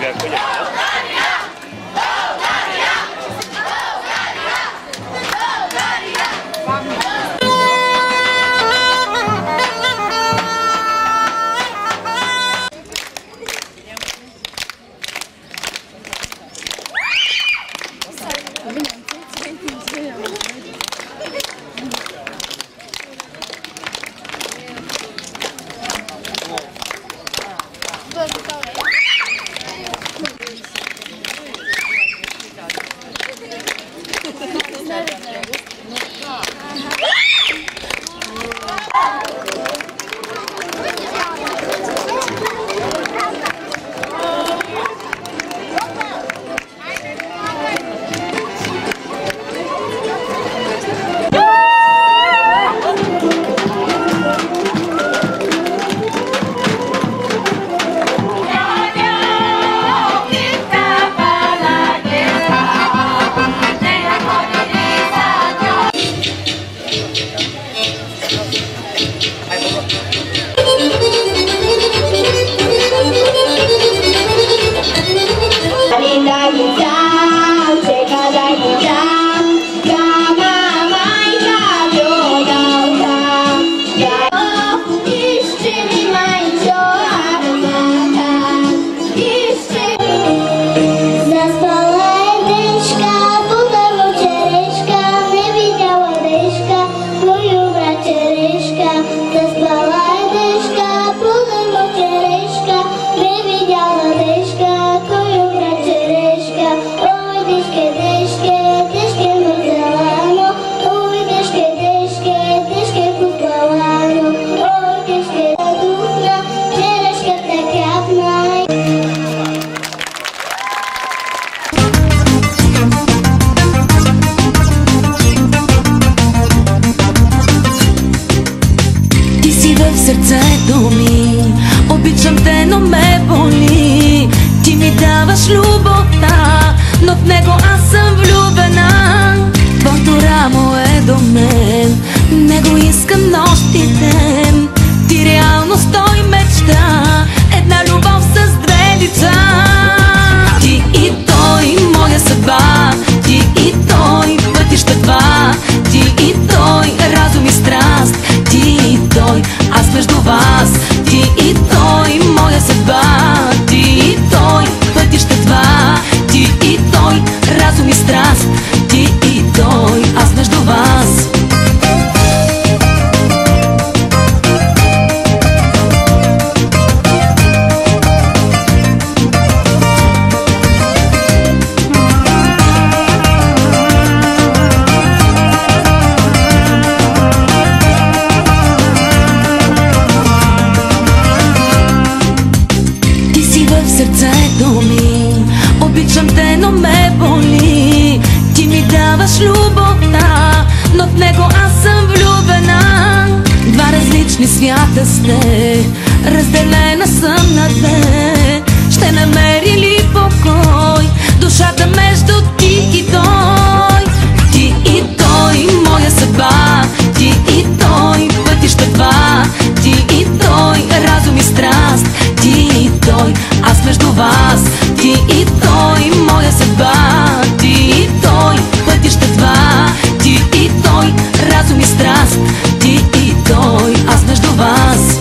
Enggak, aku ya. в сърцето ми. Обичам те, но ме боли. Ти ми даваш любовта, но в него аз съм влюбена. Два различни свята сте, разделена съм на две. Ще намери ли покой душата между ти и той? Ти и той, моя съдба. Ти и той, пътища два. Ти и той, разум и страст. Ти и той, аз между вас. Ти и той, моя съдба. Ти и той, пътища два. Ти и той, разум и страст. Ти и той, аз между вас.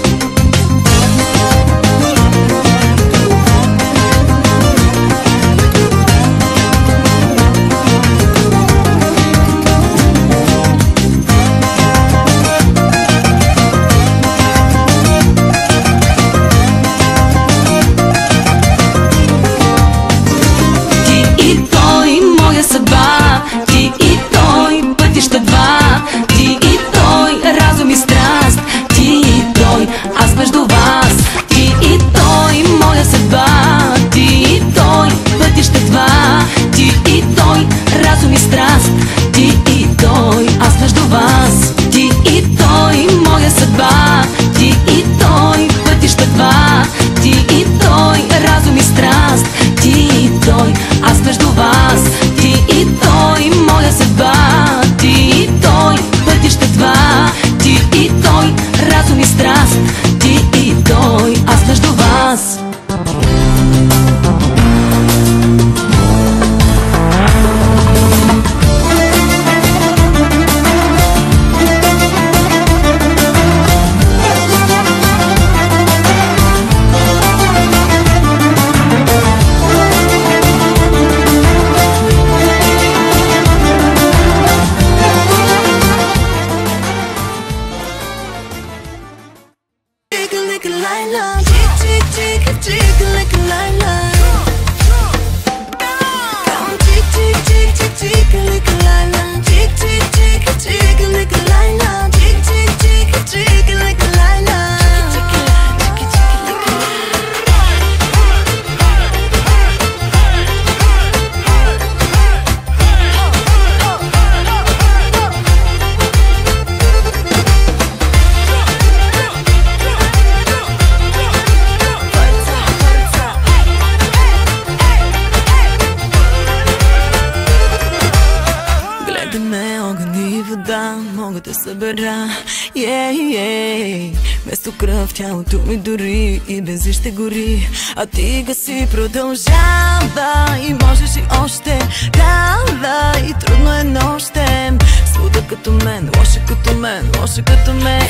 Тялото ми дори и бензин ще гори, а ти гаси, продължава и можеш и още. Давай, трудно е нощем, слуда като мен, лоша като мен, лоша като мен.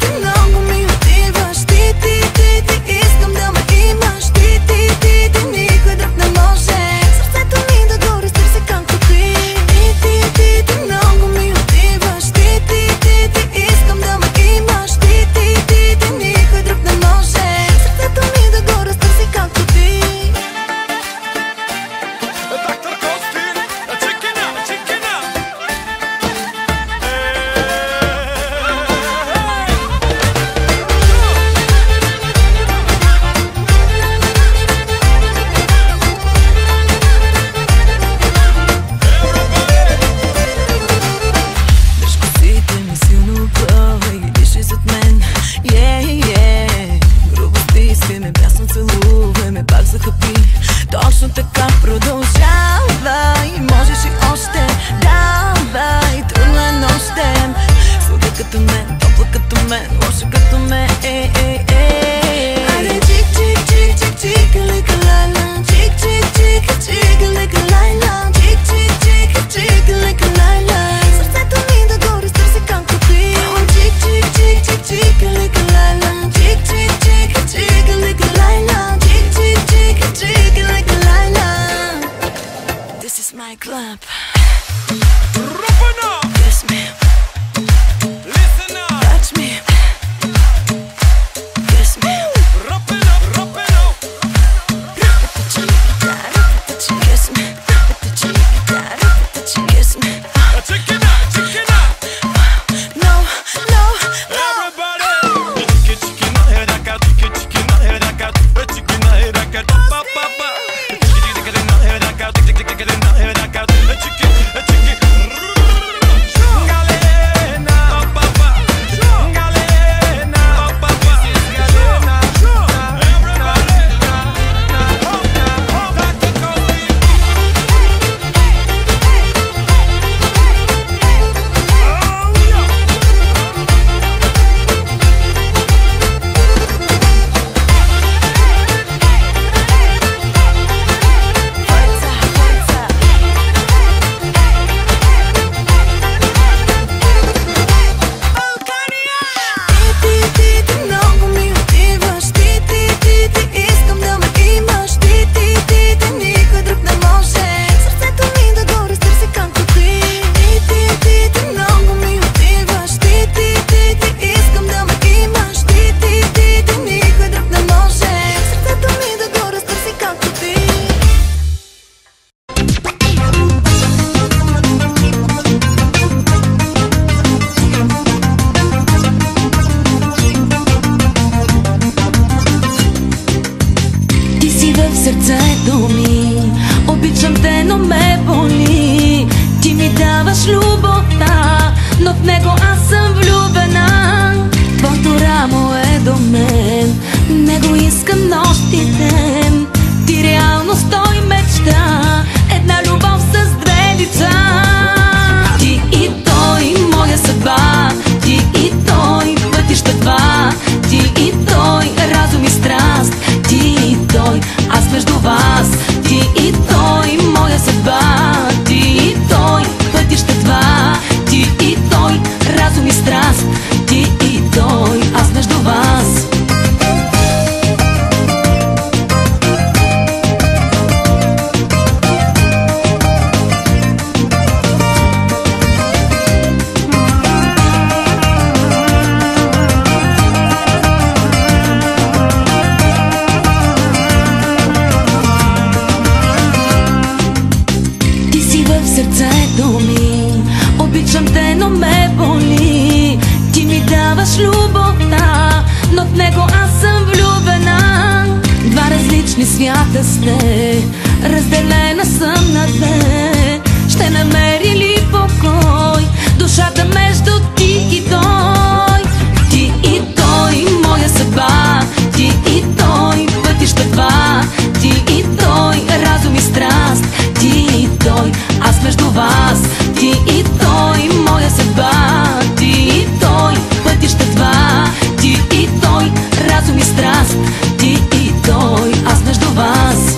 Ти много ми отиваш, ти искам да ме имаш. Ти никой друг не може сърцето ми да го разтърси както ти. Ти много ми отиваш, искам да ме имаш. Ти никой друг не може сърцето ми да го разтърси както ти. Доктор Костин, чекина. Точно така продължава и можеш и още. Давай, трудно е нощем, слуга като мен, топла като мен, лоша като мен. Айде чик-чик-чик-чик-чик-лика-лайла, чик-чик-чик-чик-лика-лайла, чик-чик-чик-чик-лика-лайла, сърцето ми да го разтърси както ти. Чик-чик-чик-чик-чик-лика-лайла, чик-чик-чик-чик-лика-лайла, this is my club. Kiss me. Listen up. Touch me. Kiss me. Rap it up. Kiss me. Kiss me. Chicken out. No. Everybody. но ме боли. Ти ми даваш любовта, но в него аз съм влюбена. Твоето рамо е до мен, него искам нощ и ден. Ти реално стой мечта, една любов с две лица. Ти и той, моя съдба, ти и той, пътища два. Ти и той, разум и страст, ти и той, аз между вас. Ти и той, моя съдба, ти и той, пътища два. Ти и той, разум и страст, ти и той, аз между вас. Сърцето ми, обичам те, но ме боли. Ти ми даваш любовта, но в него аз съм влюбена. Два различни свята сте, разделена съм на две. Ще намери ли покой душата между ти и той? Ти и той, моя съдба, ти и той, пътища два. Ти и той, разум и страст, ти и той, аз между вас. Ти и той, моя съдба, ти и той, пътища два. Ти и той, разум и страст, ти и той, аз между вас.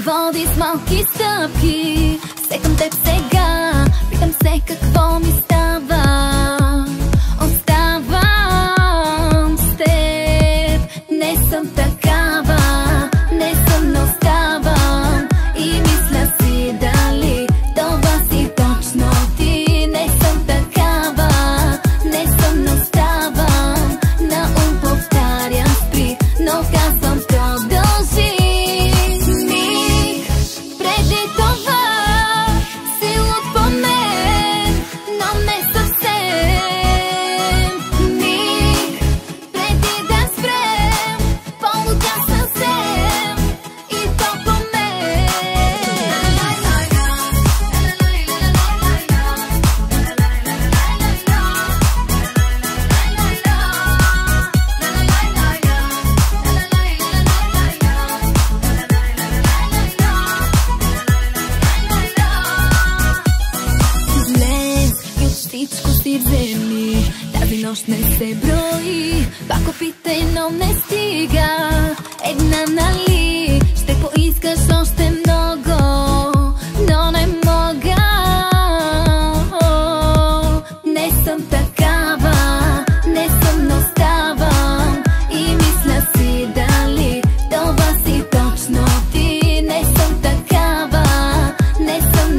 Води с малки стъпки, все към теб сега, питам се какво ми става. Оставам с теб, не съм такава, не съм, но оставам и мисля си дали това си точно ти. Не съм такава, не съм, но оставам, на ум повтарям спри, но казвам продължи. Тази нощ не се брои, пак опитай, но не стига. Една нали, ще поискаш още много, но не мога. Не съм такава, не съм, но ставам и мисля си дали това си точно ти. Не съм такава, не съм,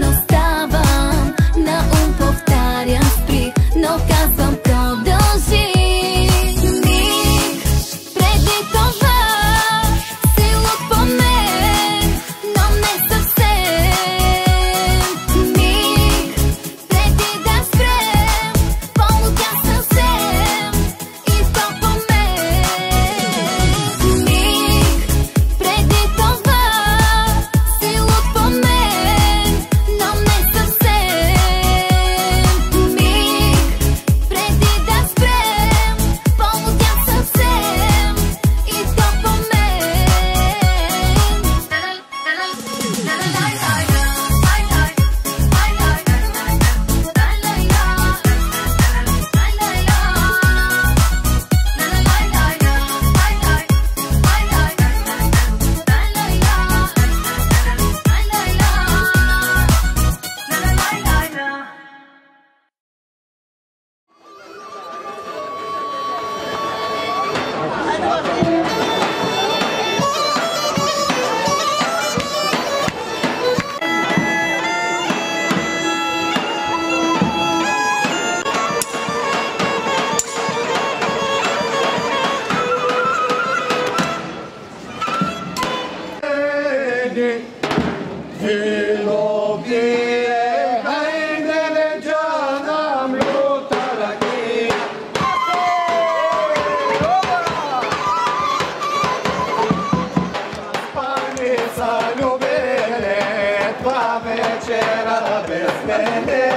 Ante